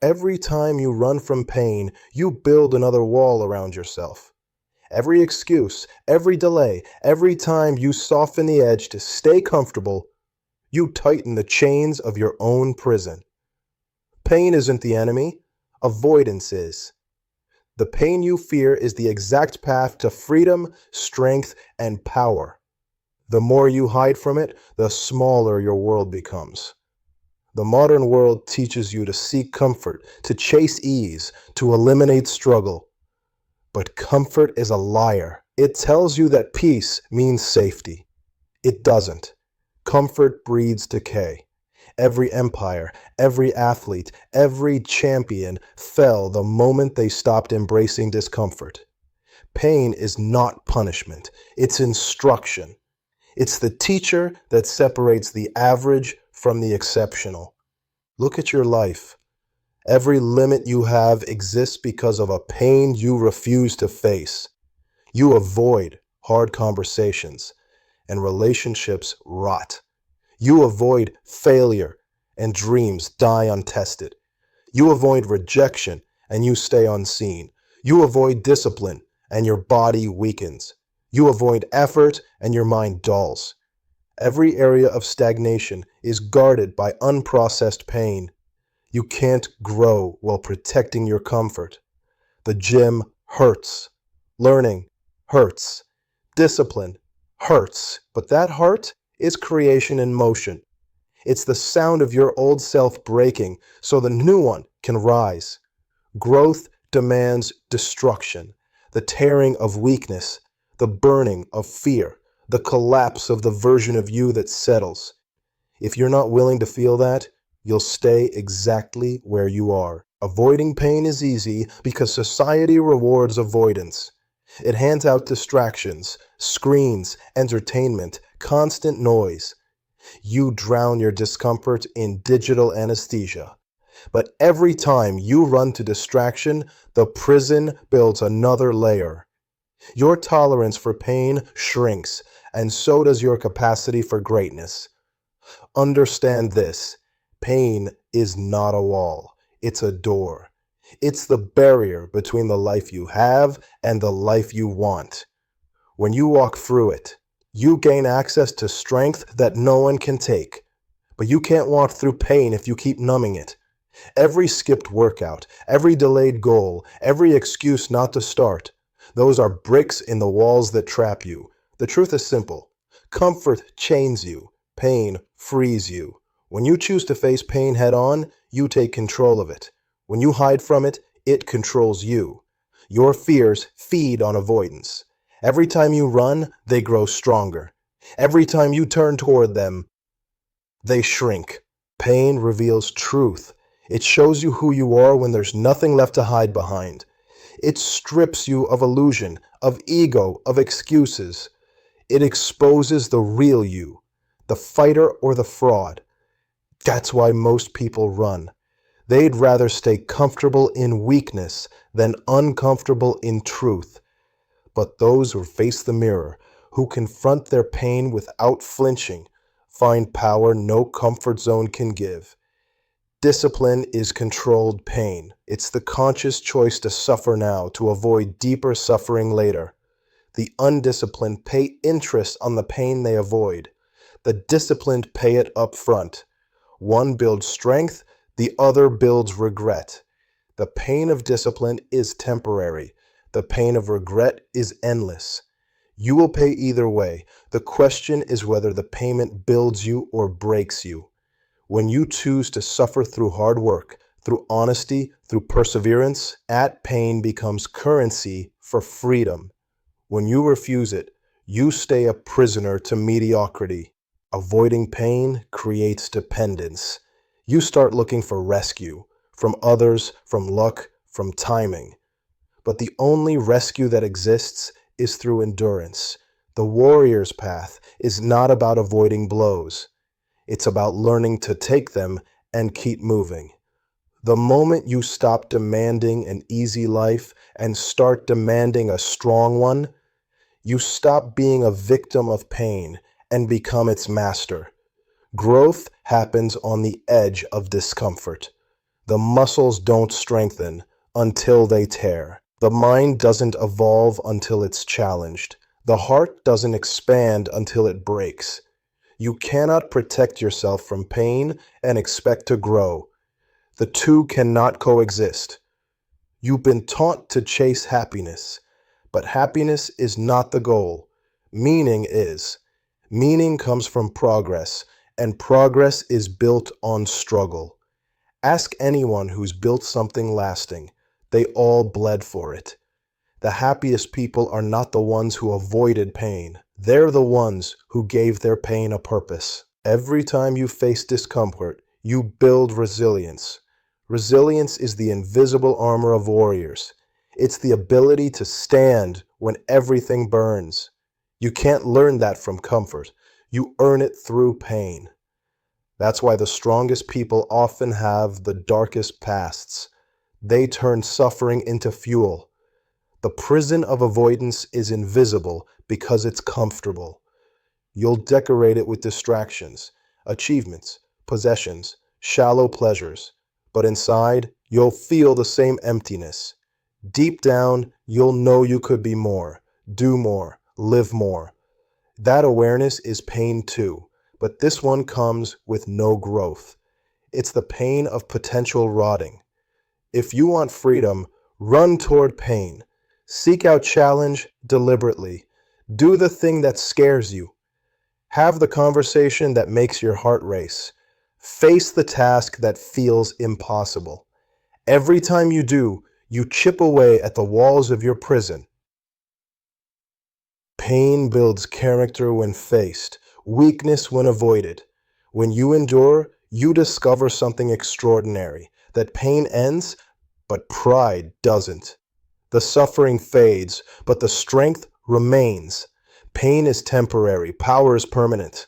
Every time you run from pain, you build another wall around yourself. Every excuse, every delay, every time you soften the edge to stay comfortable, you tighten the chains of your own prison. Pain isn't the enemy, avoidance is. The pain you fear is the exact path to freedom, strength, and power. The more you hide from it, the smaller your world becomes. The modern world teaches you to seek comfort, to chase ease, to eliminate struggle. But comfort is a liar. It tells you that peace means safety. It doesn't. Comfort breeds decay. Every empire, every athlete, every champion fell the moment they stopped embracing discomfort. Pain is not punishment. It's instruction. It's the teacher that separates the average from the exceptional. Look at your life. Every limit you have exists because of a pain you refuse to face. You avoid hard conversations, and relationships rot. You avoid failure, and dreams die untested. You avoid rejection, and you stay unseen. You avoid discipline, and your body weakens. You avoid effort, and your mind dulls. Every area of stagnation is guarded by unprocessed pain. You can't grow while protecting your comfort. The gym hurts. Learning hurts. Discipline hurts. But that heart is creation in motion. It's the sound of your old self breaking so the new one can rise. Growth demands destruction, the tearing of weakness, the burning of fear, the collapse of the version of you that settles. If you're not willing to feel that, you'll stay exactly where you are. Avoiding pain is easy because society rewards avoidance. It hands out distractions, screens, entertainment, constant noise. You drown your discomfort in digital anesthesia. But every time you run to distraction, the prison builds another layer. Your tolerance for pain shrinks, and so does your capacity for greatness. Understand this. Pain is not a wall. It's a door. It's the barrier between the life you have and the life you want. When you walk through it, you gain access to strength that no one can take. But you can't walk through pain if you keep numbing it. Every skipped workout, every delayed goal, every excuse not to start, those are bricks in the walls that trap you. The truth is simple. Comfort chains you. Pain frees you. When you choose to face pain head on, you take control of it. When you hide from it, it controls you. Your fears feed on avoidance. Every time you run, they grow stronger. Every time you turn toward them, they shrink. Pain reveals truth. It shows you who you are when there's nothing left to hide behind. It strips you of illusion, of ego, of excuses. It exposes the real you, the fighter or the fraud. That's why most people run. They'd rather stay comfortable in weakness than uncomfortable in truth. But those who face the mirror, who confront their pain without flinching, find power no comfort zone can give. Discipline is controlled pain. It's the conscious choice to suffer now to avoid deeper suffering later. The undisciplined pay interest on the pain they avoid. The disciplined pay it up front. One builds strength, the other builds regret. The pain of discipline is temporary. The pain of regret is endless. You will pay either way. The question is whether the payment builds you or breaks you. When you choose to suffer through hard work, through honesty, through perseverance, that pain becomes currency for freedom. When you refuse it, you stay a prisoner to mediocrity. Avoiding pain creates dependence. You start looking for rescue from others, from luck, from timing. But the only rescue that exists is through endurance. The warrior's path is not about avoiding blows. It's about learning to take them and keep moving. The moment you stop demanding an easy life and start demanding a strong one, you stop being a victim of pain and become its master. Growth happens on the edge of discomfort. The muscles don't strengthen until they tear. The mind doesn't evolve until it's challenged. The heart doesn't expand until it breaks. You cannot protect yourself from pain and expect to grow. The two cannot coexist. You've been taught to chase happiness, but happiness is not the goal. Meaning is. Meaning comes from progress, and progress is built on struggle. Ask anyone who's built something lasting. They all bled for it. The happiest people are not the ones who avoided pain. They're the ones who gave their pain a purpose. Every time you face discomfort, you build resilience. Resilience is the invisible armor of warriors. It's the ability to stand when everything burns. You can't learn that from comfort. You earn it through pain. That's why the strongest people often have the darkest pasts. They turn suffering into fuel. The prison of avoidance is invisible because it's comfortable. You'll decorate it with distractions, achievements, possessions, shallow pleasures. But inside, you'll feel the same emptiness. Deep down, you'll know you could be more, do more, live more. That awareness is pain too, but this one comes with no growth. It's the pain of potential rotting. If you want freedom, run toward pain. Seek out challenge deliberately. Do the thing that scares you. Have the conversation that makes your heart race. Face the task that feels impossible. Every time you do, you chip away at the walls of your prison. Pain builds character when faced, weakness when avoided. When you endure, you discover something extraordinary, that pain ends, but pride doesn't. The suffering fades, but the strength remains. Pain is temporary, power is permanent.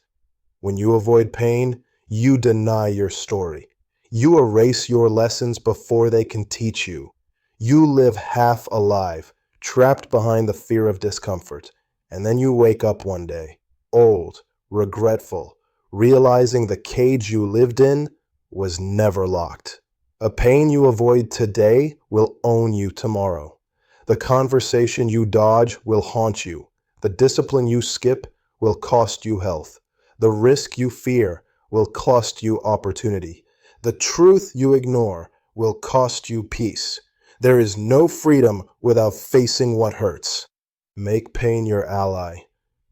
When you avoid pain, you deny your story. You erase your lessons before they can teach you. You live half alive, trapped behind the fear of discomfort. And then you wake up one day, old, regretful, realizing the cage you lived in was never locked. A pain you avoid today will own you tomorrow. The conversation you dodge will haunt you. The discipline you skip will cost you health. The risk you fear will cost you opportunity. The truth you ignore will cost you peace. There is no freedom without facing what hurts. Make pain your ally.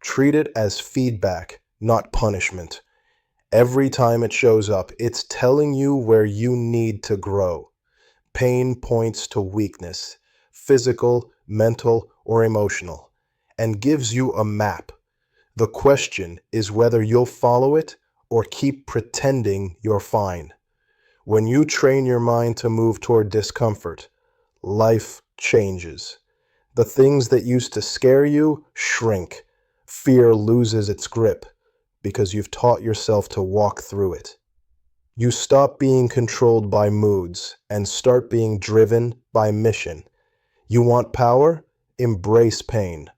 Treat it as feedback, not punishment. Every time it shows up, it's telling you where you need to grow. Pain points to weakness, physical, mental, or emotional, and gives you a map. The question is whether you'll follow it or keep pretending you're fine. When you train your mind to move toward discomfort, life changes. The things that used to scare you shrink. Fear loses its grip because you've taught yourself to walk through it. You stop being controlled by moods and start being driven by mission. You want power? Embrace pain.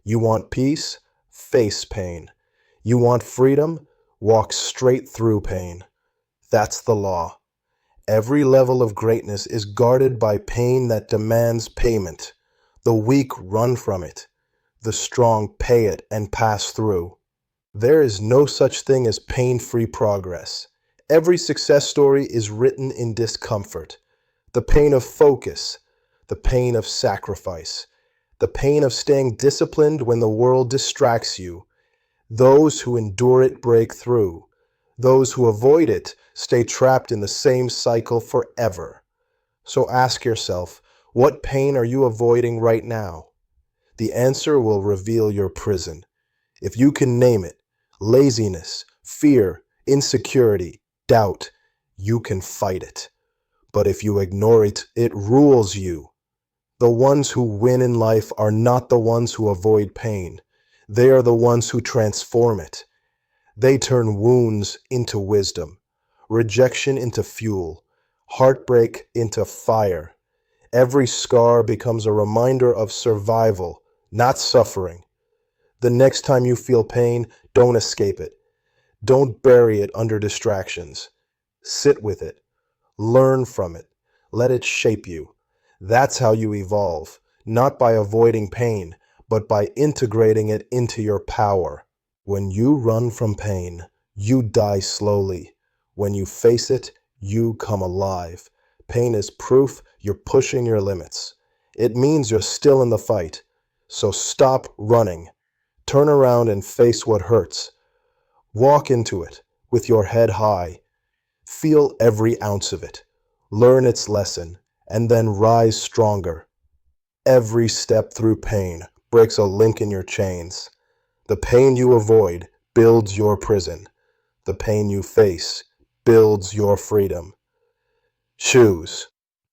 You want peace? Face pain. You want freedom? Walk straight through pain. That's the law. Every level of greatness is guarded by pain that demands payment. The weak run from it. The strong pay it and pass through. There is no such thing as pain-free progress. Every success story is written in discomfort. The pain of focus, the pain of sacrifice, the pain of staying disciplined when the world distracts you. Those who endure it break through. Those who avoid it stay trapped in the same cycle forever. So ask yourself, what pain are you avoiding right now? The answer will reveal your prison. If you can name it, laziness, fear, insecurity, doubt, you can fight it. But if you ignore it, it rules you. The ones who win in life are not the ones who avoid pain. They are the ones who transform it. They turn wounds into wisdom, rejection into fuel, heartbreak into fire. Every scar becomes a reminder of survival, not suffering. The next time you feel pain, don't escape it. Don't bury it under distractions. Sit with it. Learn from it. Let it shape you. That's how you evolve, not by avoiding pain, but by integrating it into your power. When you run from pain, you die slowly. When you face it, you come alive. Pain is proof you're pushing your limits. It means you're still in the fight. So stop running. Turn around and face what hurts. Walk into it with your head high. Feel every ounce of it. Learn its lesson, and then rise stronger. Every step through pain breaks a link in your chains. The pain you avoid builds your prison. The pain you face builds your freedom. Choose.